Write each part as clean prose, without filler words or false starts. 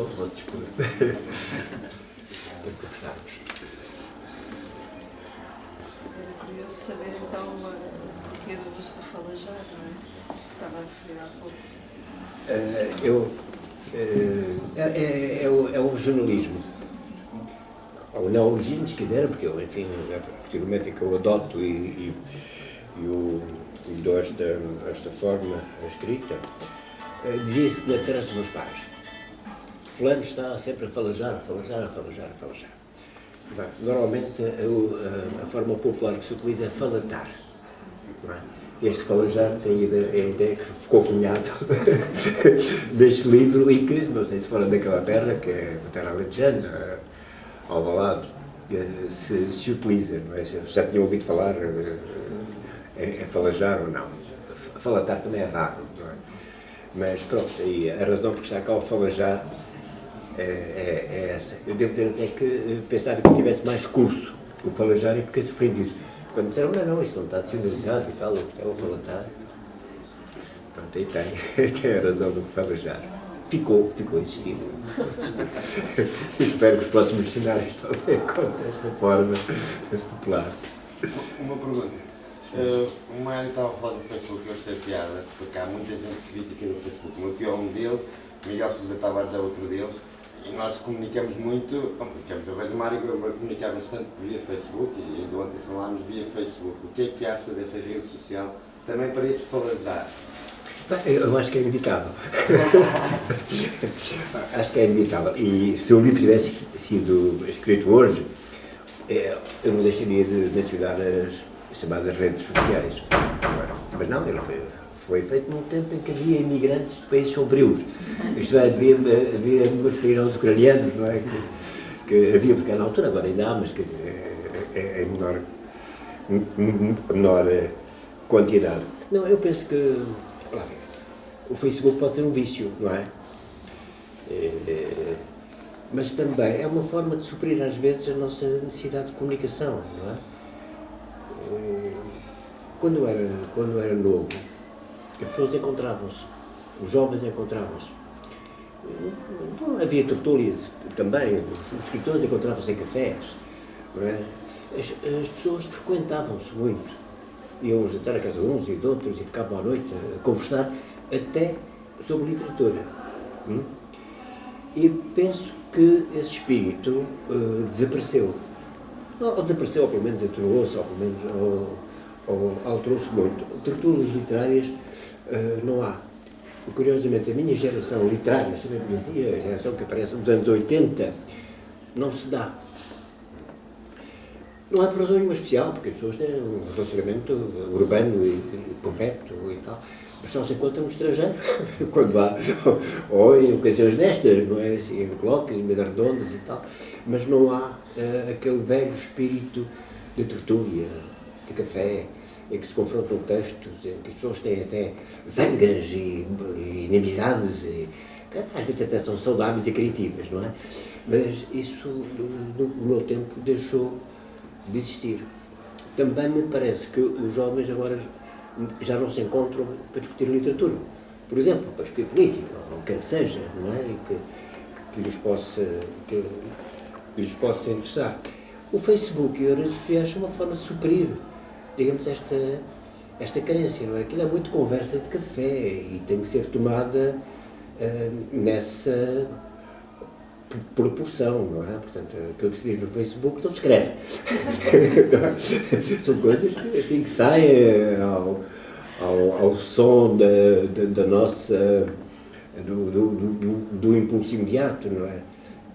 aos outros, por conversarmos. Era curioso saber então o porquê do uso do falajar, não é? Estava a referir há pouco. É o jornalismo. Ou neologismo, se quiser, porque eu, enfim, a partir do momento em que eu adoto e dou esta forma escrita, dizia-se atrás dos meus pais. Fulano está sempre a falajar. Bem, normalmente a forma popular que se utiliza é falatar. Não é? Este falajar tem a ideia que ficou cunhado deste livro e que, não sei se fora daquela terra, que é a terra alentejana, Alvalade, se utiliza, não é? Já tinham ouvido falar é falajar ou não. Falatar também é raro, não é? Mas pronto, e a razão por que está cá o falajar é essa. Eu devo dizer até que pensava que tivesse mais curso o falajar e fiquei surpreendido. Quando disseram, não, isso não está dicionarizado e tal, é o falatar. Pronto, aí tem a razão do falajar. Ficou existindo. Espero que os próximos dicionários tomem conta desta forma popular. Uma pergunta. O Mário estava a falar do Facebook, eu sei piada, porque há muita gente crítica do Facebook. O meu tio é um deles, Miguel Sousa Tavares é outro deles, e nós comunicamos muito, às vezes o Mário comunicava bastante via Facebook, e de ontem falámos via Facebook. O que é que acha dessa rede social, também para isso falajar? Eu acho que é inevitável. Acho que é inevitável. E se o livro tivesse sido escrito hoje, eu não deixaria de mencionar as chamadas redes sociais. Mas não, ele foi feito num tempo em que havia imigrantes de países sombrios. Isto é, havia me referir aos ucranianos, não é? Que havia, porque na altura, agora ainda há, mas quer dizer, é menor quantidade. Não, eu penso que o Facebook pode ser um vício, não é? Mas também é uma forma de suprir às vezes a nossa necessidade de comunicação, não é? Quando eu era novo, as pessoas encontravam-se, os jovens encontravam-se. Então, havia tertúlias também, os escritores encontravam-se em cafés, não é? As pessoas frequentavam-se muito, iam jantar a casa de uns e de outros e ficavam à noite a conversar até sobre literatura. E penso que esse espírito desapareceu. Ou desapareceu, ou pelo menos atenuou-se, ou pelo menos ou alterou-se muito. Tertúlias literárias não há. E, curiosamente, a minha geração literária, sempre dizia, a geração que aparece nos anos 80, não se dá. Não há por razão nenhuma especial, porque as pessoas têm um relacionamento urbano e correto e tal, mas só se encontram no estrangeiro, quando há, ou em ocasiões destas, não é? Assim, em colóquios, em mesas redondas e tal, mas não há aquele velho espírito de tertúlia, de café, em que se confrontam textos, em que as pessoas têm até zangas e inimizades, e às vezes até são saudáveis e criativas, não é? Mas isso, no meu tempo, deixou de existir. Também me parece que os jovens agora já não se encontram para discutir literatura. Por exemplo, para discutir política, ou o que quer que seja, não é? E que lhes possa interessar. O Facebook e as redes sociais são uma forma de suprir, digamos, esta carência, não é? Aquilo é muito conversa de café e tem que ser tomada nessa proporção, não é? Portanto, aquilo que se diz no Facebook não se escreve. São coisas que, enfim, que saem ao som da nossa do impulso imediato, não é?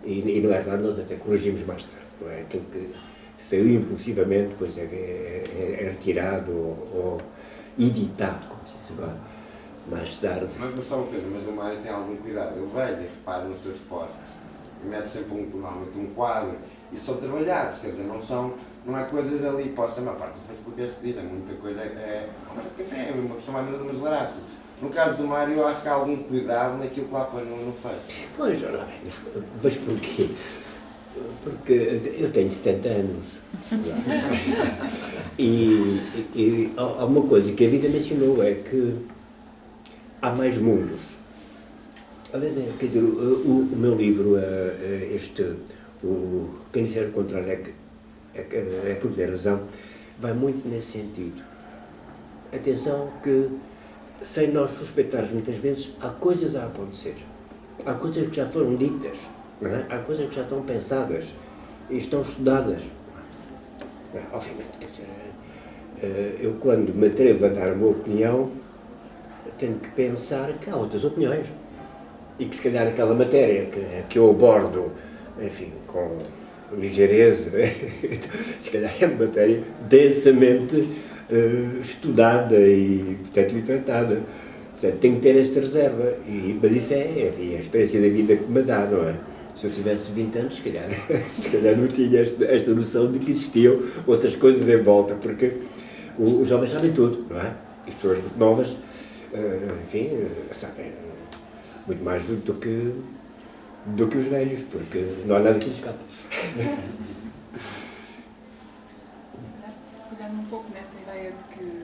E não é claro, nós até corrigimos mais tarde, não é? Aquilo que saiu impulsivamente, depois é retirado ou editado, como se diz agora, mais tarde. Mas só uma coisa, mas o Mário tem algum cuidado. Eu vejo e reparo nos seus posts, mete sempre normalmente um quadro, e são trabalhados, quer dizer, não é coisas ali, posta a maior parte do Facebook é escrita, muita coisa é conversa de café, uma pessoa mais de umas laraças. No caso do Mário, eu acho que há algum cuidado naquilo que lá põe no Facebook. Pois, mas porquê? Porque eu tenho 70 anos. E há uma coisa que a vida me ensinou, é que há mais mundos. Aliás, quer dizer, o meu livro, Quem disser o contrário é por ter razão, vai muito nesse sentido. Atenção que, sem nós suspeitarmos muitas vezes, há coisas a acontecer. Há coisas que já foram ditas, não é? Há coisas que já estão pensadas e estão estudadas. Obviamente, quer dizer, eu quando me atrevo a dar uma opinião, tenho que pensar que há outras opiniões. E que se calhar aquela matéria que eu abordo, enfim, com ligeireza, se calhar é uma matéria densamente estudada e, portanto, tratada. Portanto, tenho que ter esta reserva. Mas isso é a experiência da vida que me dá, não é? Se eu tivesse 20 anos, se calhar não tinha esta noção de que existiam outras coisas em volta, porque os jovens sabem tudo, não é? As pessoas muito novas, enfim, sabem muito mais do que os velhos, porque não há nada que lhes escape. Pegando um pouco nessa ideia de que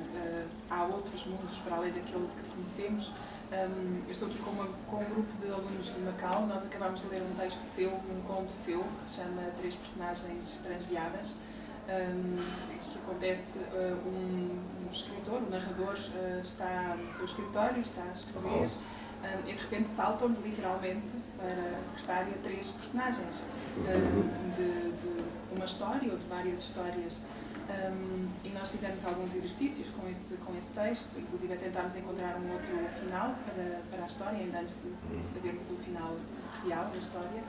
há outros mundos para além daquele que conhecemos, eu estou aqui com um grupo de alunos de Macau. Nós acabámos de ler um texto seu, um conto seu, que se chama Três Personagens Transviadas, que acontece, um escritor, um narrador, está no seu escritório, está a escrever, e de repente saltam literalmente para a secretária três personagens de uma história ou de várias histórias. E nós fizemos alguns exercícios com esse texto, inclusive tentámos encontrar um outro final para a história, ainda antes de sabermos o final real da história.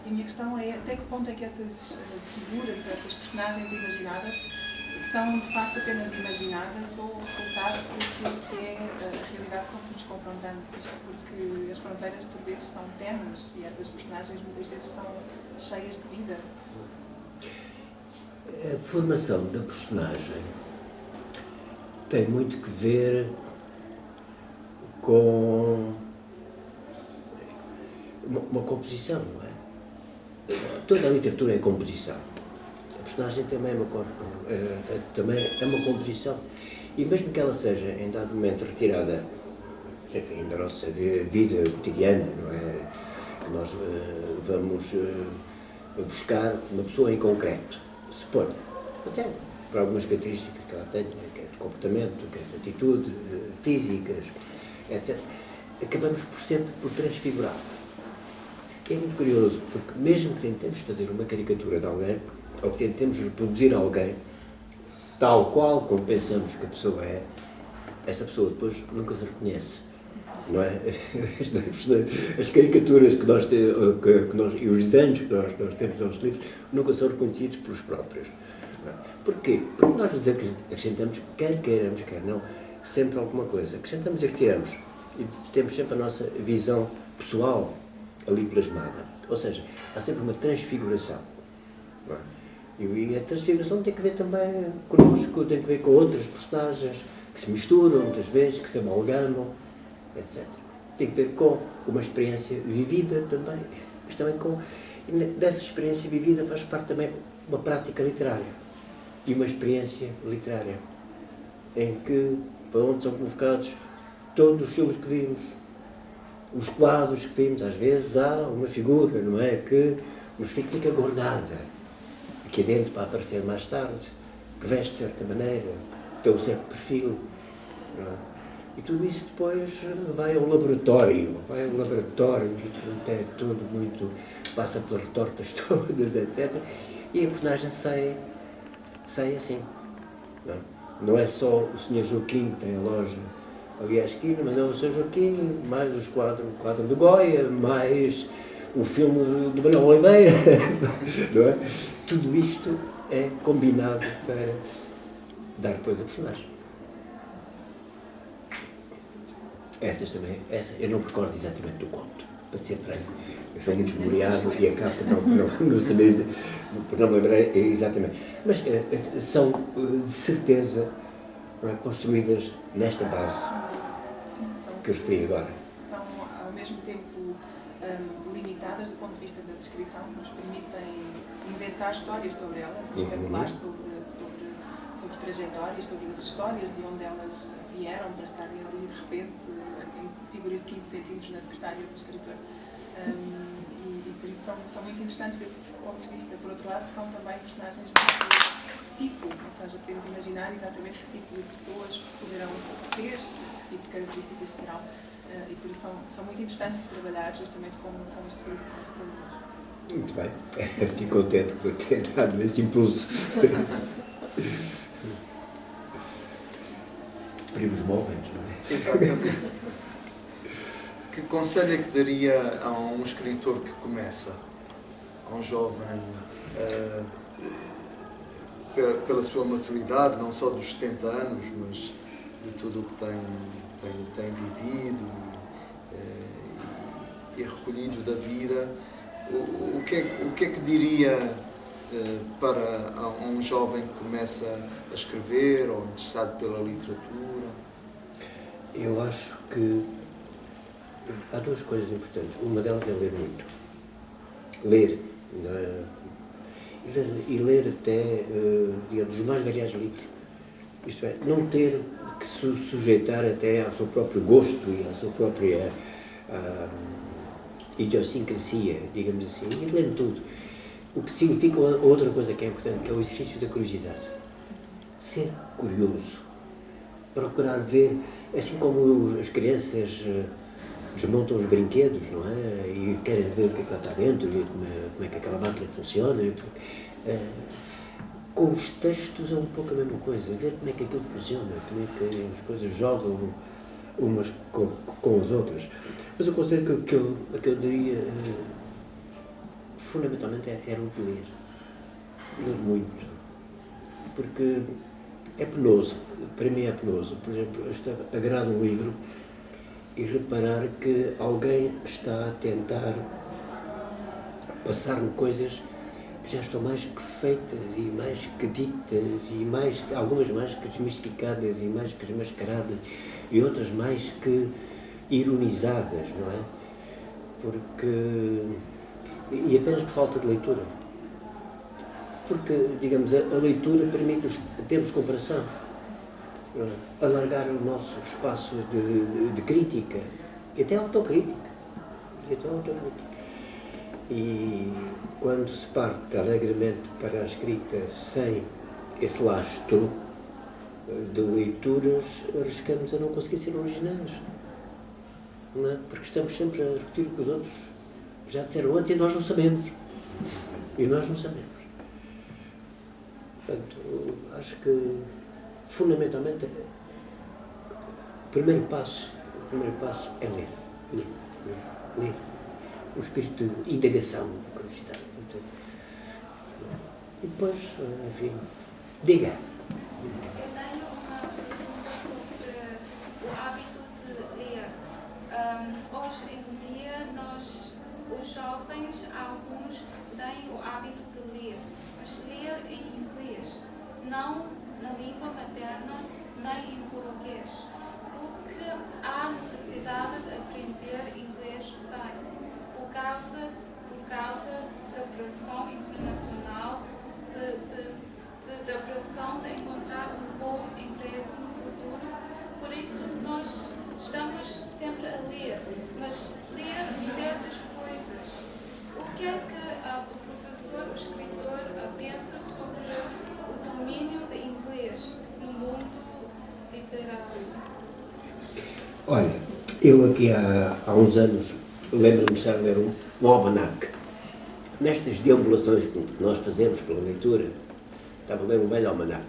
E a minha questão é até que ponto é que essas figuras, essas personagens imaginadas são de facto apenas imaginadas ou resultado daquilo que é a realidade com que nos confrontamos, porque as fronteiras por vezes são ténues e essas personagens muitas vezes são cheias de vida. A formação da personagem tem muito que ver com uma composição, não é? Toda a literatura é composição. A personagem também é uma composição. E mesmo que ela seja, em dado momento, retirada, enfim, da nossa vida cotidiana, não é? Que nós vamos buscar uma pessoa em concreto. Se põe, até por algumas características que ela tem, que é de comportamento, que é de atitude, físicas, etc., acabamos sempre por transfigurar. Que é muito curioso, porque mesmo que tentemos fazer uma caricatura de alguém, ou que tentemos reproduzir alguém, tal qual como pensamos que a pessoa é, essa pessoa depois nunca se reconhece. Não é? As caricaturas que nós e os desenhos que nós temos nos nossos livros nunca são reconhecidos pelos próprios. Não é? Porquê? Porque nós lhes acrescentamos, quer queiramos, quer não, sempre alguma coisa. Acrescentamos e retiramos. E temos sempre a nossa visão pessoal ali plasmada. Ou seja, há sempre uma transfiguração. Não é? E a transfiguração tem que ver também connosco, tem que ver com outras personagens que se misturam muitas vezes, que se amalgamam, etc. Tem que ver com uma experiência vivida também, mas também dessa experiência vivida faz parte também uma prática literária e uma experiência literária em que, para onde são convocados todos os filmes que vimos, os quadros que vimos, às vezes há uma figura, não é, que nos fica guardada aqui dentro para aparecer mais tarde, que veste de certa maneira, tem um certo perfil, não é? E tudo isso depois vai ao laboratório, é tudo muito, passa pelas retortas todas, etc. E a personagem sai assim. Não é só o Sr. Joaquim que tem a loja ali à esquina, mas é o Sr. Joaquim, mais o quadro do Goya, mais o filme do Manuel Oliveira, não é? Tudo isto é combinado para dar depois a personagem. Eu não me recordo exatamente do conto, para ser franco. Eu sou muito desmemoriado e acabo não saber dizer, por não me lembrar exatamente. Mas são, de certeza, construídas nesta base que eu referi agora. São, ao mesmo tempo, limitadas do ponto de vista da descrição, que nos permitem inventar histórias sobre elas, especular sobre trajetórias, sobre as histórias de onde elas vieram para estarem ali de repente em figuras de 15 centímetros na secretária do escritor. E por isso são muito interessantes desse ponto de vista. Por outro lado, são também personagens muito tipo, ou seja, podemos imaginar exatamente que tipo de pessoas poderão ser, que tipo de características terão. E por isso são muito interessantes de trabalhar justamente com este grupo, com este aluno. Muito bem, fico contente por ter dado esse impulso. Primos móveis, não é? Exatamente. Que conselho é que daria a um escritor que começa, a um jovem, pela sua maturidade, não só dos 70 anos, mas de tudo o que tem vivido e recolhido da vida? O que é que diria para um jovem que começa a escrever ou interessado pela literatura? Eu acho que há duas coisas importantes. Uma delas é ler muito. Ler. E ler até, digamos, os mais variados livros. Isto é, não ter que se sujeitar até ao seu próprio gosto e à sua própria idiosincrasia, digamos assim. E ler tudo. O que significa outra coisa que é importante, que é o exercício da curiosidade. Ser curioso. Procurar ver, assim como as crianças desmontam os brinquedos, não é? E querem ver o que é que lá está dentro e como é que aquela máquina funciona. Com os textos é um pouco a mesma coisa, ver como é que aquilo funciona, como é que as coisas jogam umas com as outras. Mas o conselho que eu daria, fundamentalmente, era o de ler. Ler muito. Porque é penoso, para mim é penoso. Por exemplo, agarrar um livro e reparar que alguém está a tentar passar-me coisas que já estão mais que feitas e mais que ditas e algumas mais que desmistificadas e mais que desmascaradas e outras mais que ironizadas, não é? Porque... E apenas por falta de leitura. Porque, digamos, a leitura permite-nos termos comparação, alargar o nosso espaço de crítica e até autocrítica. E quando se parte alegremente para a escrita sem esse lastro de leituras, arriscamos a não conseguir ser originais. Não é? Porque estamos sempre a repetir o que os outros já disseram antes e nós não sabemos. Portanto, acho que fundamentalmente o primeiro passo é ler. Ler. Um espírito de indagação, de curiosidade. E depois, enfim, diga. Eu tenho uma pergunta sobre o hábito de ler. Hoje em dia, os jovens, alguns têm o hábito de ler, mas ler em inglês, não na língua materna, nem em português, porque há necessidade de aprender inglês bem, por causa da pressão internacional, da pressão de encontrar um bom emprego no futuro. Por isso, nós estamos sempre a ler, mas ler certas coisas. O que é que o professor, o escritor, pensa sobre o domínio de inglês no mundo literário? Olha, eu aqui há uns anos lembro-me de estar a ler um almanaque. Nestas deambulações que nós fazemos pela leitura, estava a ler um velho almanaque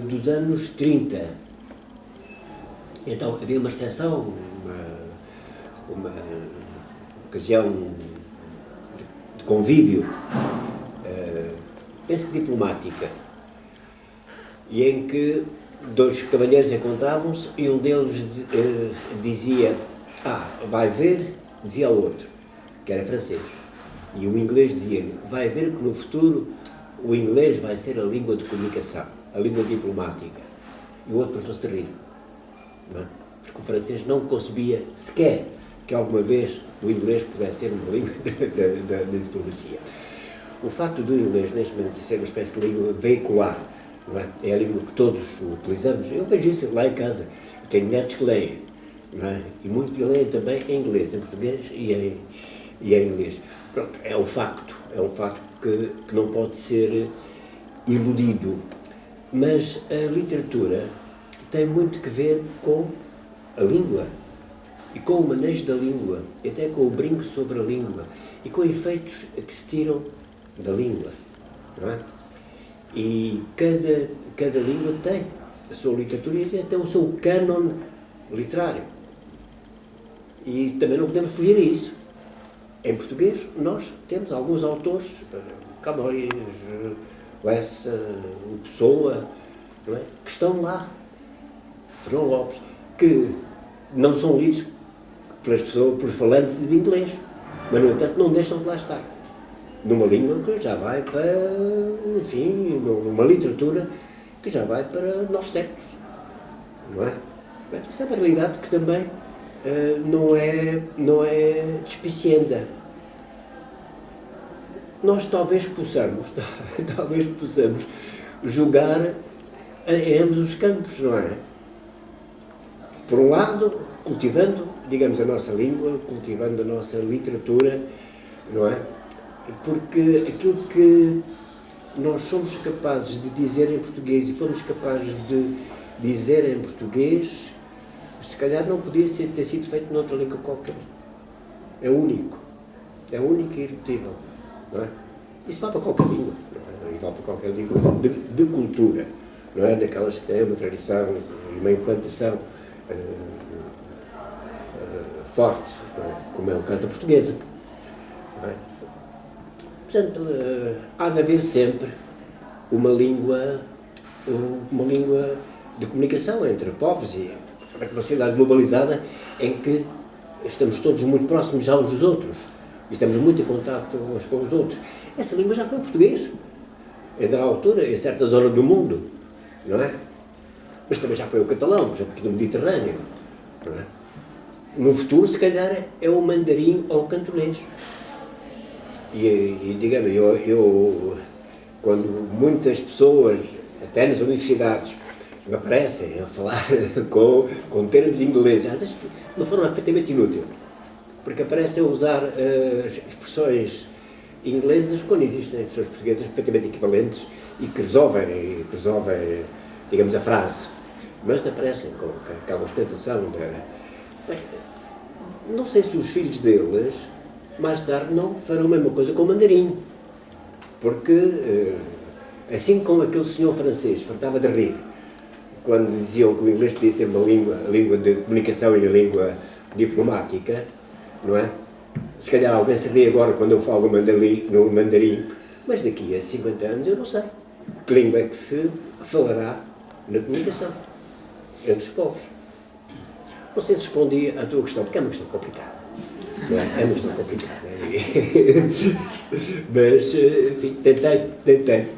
dos anos 30. Então havia uma recepção, uma ocasião de convívio, penso que diplomática, e em que dois cavalheiros encontravam-se e um deles dizia: vai ver, dizia ao outro, que era francês, e o inglês dizia-lhe: vai ver que no futuro o inglês vai ser a língua de comunicação, a língua diplomática. E o outro passou-se de rir, não é? Porque o francês não concebia sequer que alguma vez o inglês pudesse ser uma língua da diplomacia. O facto do inglês, neste momento, ser uma espécie de língua veicular não é? É a língua que todos utilizamos. Eu vejo isso lá em casa. Eu tenho netos que leem, não é? E muitos leem também em inglês, em português e em inglês. Pronto, é um facto que não pode ser iludido. Mas a literatura tem muito que ver com a língua e com o manejo da língua, e até com o brinco sobre a língua e com efeitos que se tiram da língua, não é? E cada língua tem a sua literatura e até o seu cânon literário. E também não podemos fugir a isso. Em português, nós temos alguns autores, Camões, Lessa, o Pessoa, não é? Que estão lá, Fernão Lopes, que não são lidos pelas pessoas, pelos falantes de inglês, mas, no entanto, não deixam de lá estar. Numa língua que já vai para, enfim, numa literatura que já vai para 9 séculos, não é? Mas isso é uma realidade que também não é despicienda. Nós talvez possamos jogar em ambos os campos, não é? Por um lado, cultivando, digamos, a nossa língua, cultivando a nossa literatura, não é? Porque aquilo que nós somos capazes de dizer em português e fomos capazes de dizer em português, se calhar não podia ter sido feito noutra língua qualquer. É único. É único e irrepetível. Não é? Isso vale para qualquer língua. Não é? E vale para qualquer língua de cultura. Não é? Daquelas que têm uma tradição e uma implantação forte, não é? Como é o caso da portuguesa. Não é? Portanto, há de haver sempre uma língua de comunicação entre povos e uma sociedade globalizada em que estamos todos muito próximos uns dos outros e estamos muito em contato uns com os outros. Essa língua já foi o português, em dada altura, em certa zona do mundo, não é? Mas também já foi o catalão, por exemplo, aqui no Mediterrâneo, não é? No futuro, se calhar, é o mandarim ou o cantonês. E digamos, eu, quando muitas pessoas, até nas universidades, me aparecem a falar com termos ingleses, às vezes de uma forma perfeitamente inútil, porque aparecem a usar expressões inglesas quando existem expressões portuguesas perfeitamente equivalentes e que resolvem, digamos, a frase, mas aparecem com aquela ostentação. Bem, não sei se os filhos deles mais tarde não farão a mesma coisa com o mandarim, porque assim como aquele senhor francês fartava de rir quando diziam que o inglês podia ser uma língua de comunicação e a língua diplomática, não é? Se calhar alguém se ri agora quando eu falo no mandarim, mas daqui a 50 anos eu não sei que língua é que se falará na comunicação entre os povos. Não sei se respondi à tua questão, porque é uma questão complicada. Não é? É uma questão complicada. Mas, enfim, tentei.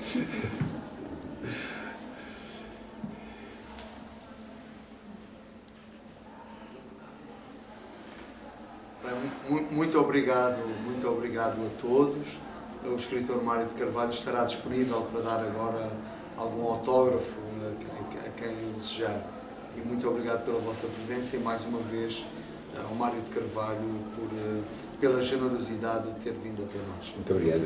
Muito obrigado a todos. O escritor Mário de Carvalho estará disponível para dar agora algum autógrafo a quem o desejar. E muito obrigado pela vossa presença e mais uma vez ao Mário de Carvalho pela generosidade de ter vindo até nós. Muito obrigado.